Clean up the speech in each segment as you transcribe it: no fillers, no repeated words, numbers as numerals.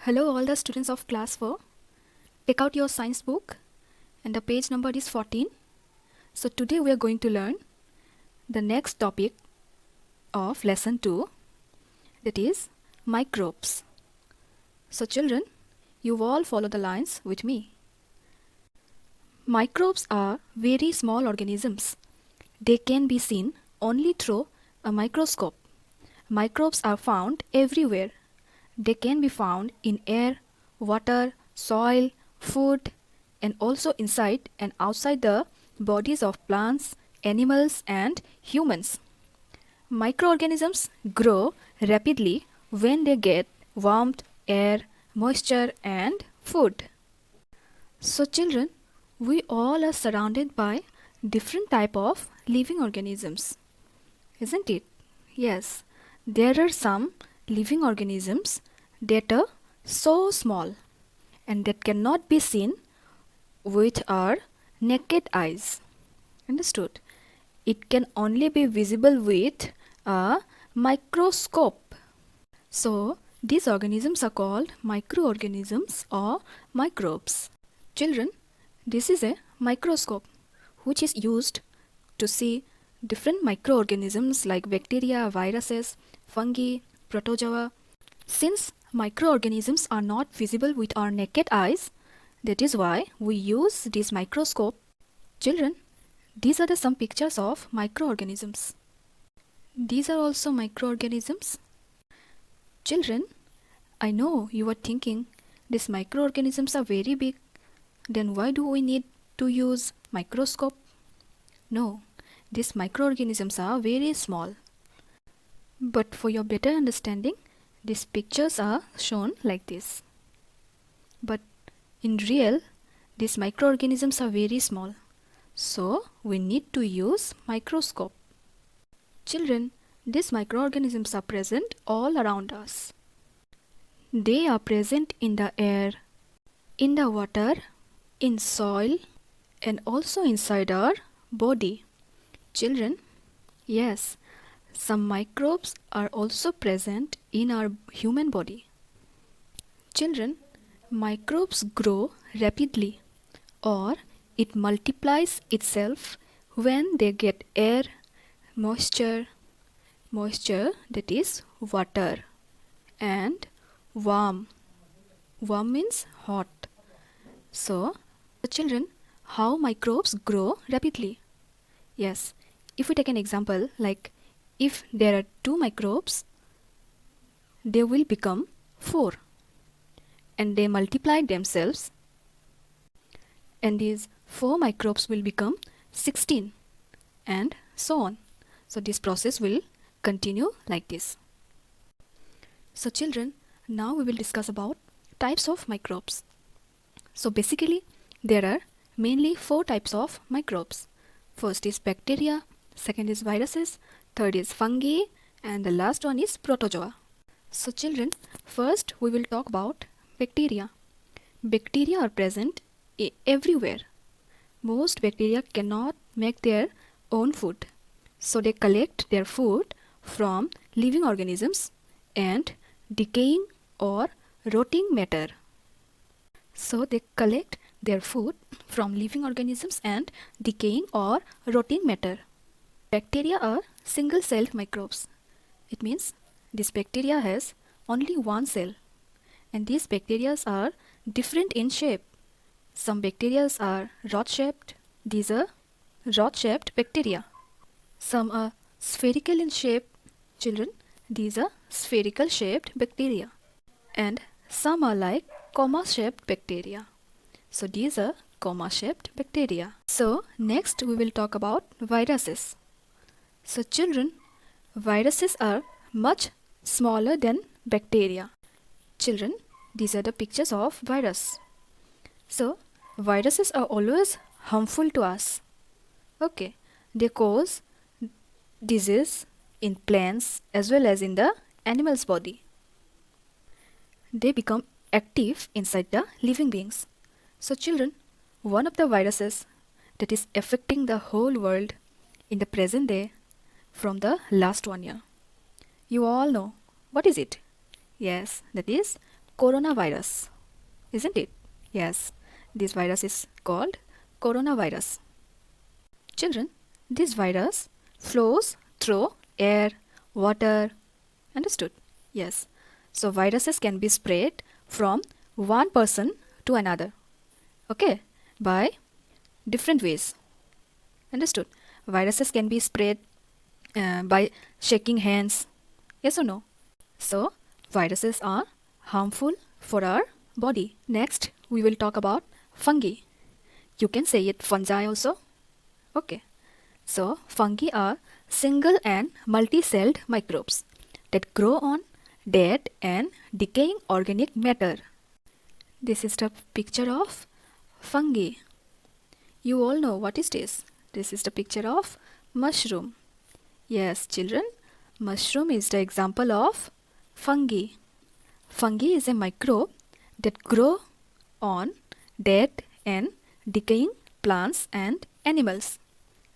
Hello all the students of class 4. Take out your science book and the page number is 14. So today we are going to learn the next topic of lesson 2, that is microbes. So children, you all follow the lines with me. Microbes are very small organisms. They can be seen only through a microscope. Microbes are found everywhere. They can be found in air, water, soil, food, and also inside and outside the bodies of plants, animals, and humans. Microorganisms grow rapidly when they get warmth, air, moisture, and food. So children, we all are surrounded by different type of living organisms, isn't it? Yes, there are some living organisms that are so small and that cannot be seen with our naked eyes. Understood? It can only be visible with a microscope. So, these organisms are called microorganisms or microbes. Children, this is a microscope which is used to see different microorganisms like bacteria, viruses, fungi, protozoa. Since microorganisms are not visible with our naked eyes, that is why we use this microscope. Children, these are some pictures of microorganisms. These are also microorganisms. Children, I know you are thinking these microorganisms are very big. Then why do we need to use microscope? No, these microorganisms are very small. But for your better understanding, these pictures are shown like this. But in real, these microorganisms are very small. So we need to use microscope. Children, these microorganisms are present all around us. They are present in the air, in the water, in soil, and also inside our body. Children, yes, some microbes are also present in our human body. Children, microbes grow rapidly or it multiplies itself when they get air, moisture that is water, and warm. Warm means hot. So, children, how microbes grow rapidly? Yes, if we take an example like if there are 2 microbes, they will become 4 and they multiply themselves and these 4 microbes will become 16 and so on. So this process will continue like this. So children, now we will discuss about types of microbes. So basically there are mainly 4 types of microbes. First is bacteria, second is viruses, third is fungi, and the last one is protozoa. So children, first we will talk about bacteria. Bacteria are present everywhere. Most bacteria cannot make their own food. So they collect their food from living organisms and decaying or rotting matter. So they collect their food from living organisms and decaying or rotting matter. Bacteria are single-celled microbes. It means this bacteria has only one cell and these bacteria are different in shape. Some bacteria are rod-shaped. These are rod-shaped bacteria. Some are spherical in shape. Children, these are spherical shaped bacteria. And some are like comma-shaped bacteria. So these are comma-shaped bacteria. So next we will talk about viruses. So children, viruses are much smaller than bacteria. Children, these are the pictures of virus. So viruses are always harmful to us. Okay, they cause disease in plants as well as in the animal's body. They become active inside the living beings. So children, one of the viruses that is affecting the whole world in the present day from the last 1 year. You all know. What is it? Yes, that is coronavirus, isn't it? Yes, this virus is called coronavirus. Children, this virus flows through air, water. Understood? Yes. So viruses can be spread from one person to another. Okay? By different ways. Understood? Viruses can be spread by shaking hands. Yes or no? So, viruses are harmful for our body. Next, we will talk about fungi. You can say it fungi also. Okay. So, fungi are single and multi-celled microbes that grow on dead and decaying organic matter. This is the picture of fungi. You all know what is this. This is the picture of mushroom. Yes, children, mushroom is the example of fungi. Fungi is a microbe that grow on dead and decaying plants and animals.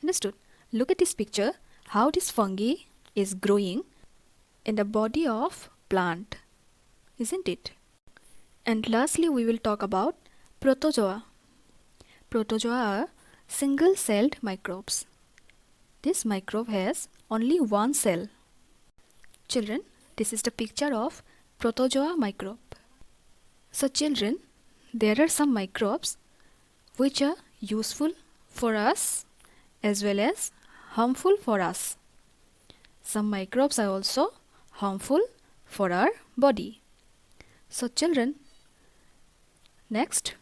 Understood? Look at this picture, how this fungi is growing in the body of plant, isn't it? And lastly, we will talk about protozoa. Protozoa are single-celled microbes. This microbe has only one cell. Children, this is the picture of protozoa microbe. So children, there are some microbes which are useful for us as well as harmful for us. Some microbes are also harmful for our body. So children, next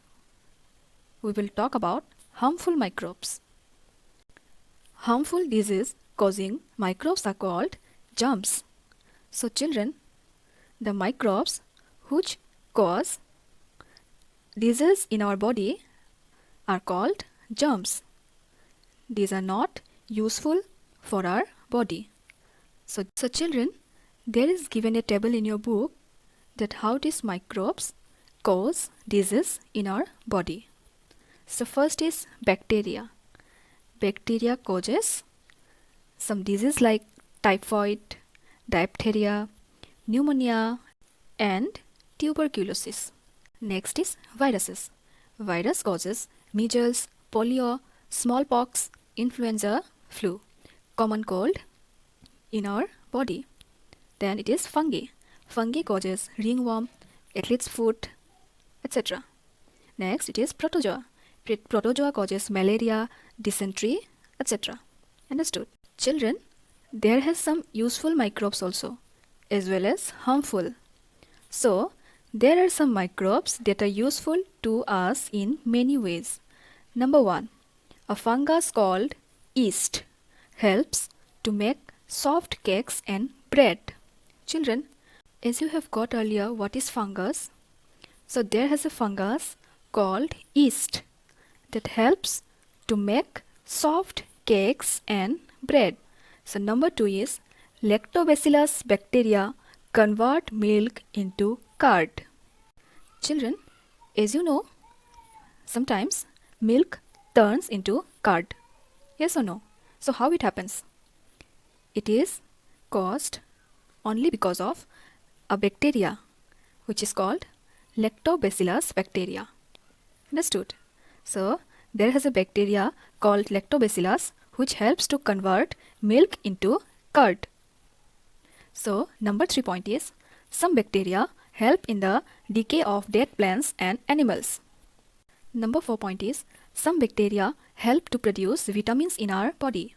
we will talk about harmful microbes. Harmful disease causing microbes are called germs. So children, the microbes which cause disease in our body are called germs. These are not useful for our body. So children, there is given a table in your book that how these microbes cause disease in our body. So first is bacteria. Bacteria causes some disease like typhoid, diphtheria, pneumonia and tuberculosis. Next is viruses. Virus causes measles, polio, smallpox, influenza, flu, common cold in our body. Then it is fungi. Fungi causes ringworm, athlete's foot, etc. Next it is protozoa. Protozoa causes malaria, dysentery, etc. Understood? Children, there has some useful microbes also as well as harmful. So, there are some microbes that are useful to us in many ways. Number 1, a fungus called yeast helps to make soft cakes and bread. Children, as you have got earlier, what is fungus? So there has a fungus called yeast that helps to make soft cakes and bread. So number 2 is lactobacillus bacteria convert milk into curd. Children, as you know, sometimes milk turns into curd. Yes or no? So how it happens? It is caused only because of a bacteria which is called lactobacillus bacteria. Understood? So there has a bacteria called lactobacillus which helps to convert milk into curd. So number 3 point is some bacteria help in the decay of dead plants and animals. Number 4 point is some bacteria help to produce vitamins in our body.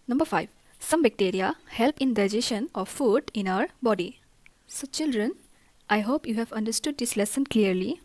Number 5, some bacteria help in digestion of food in our body. So children, I hope you have understood this lesson clearly.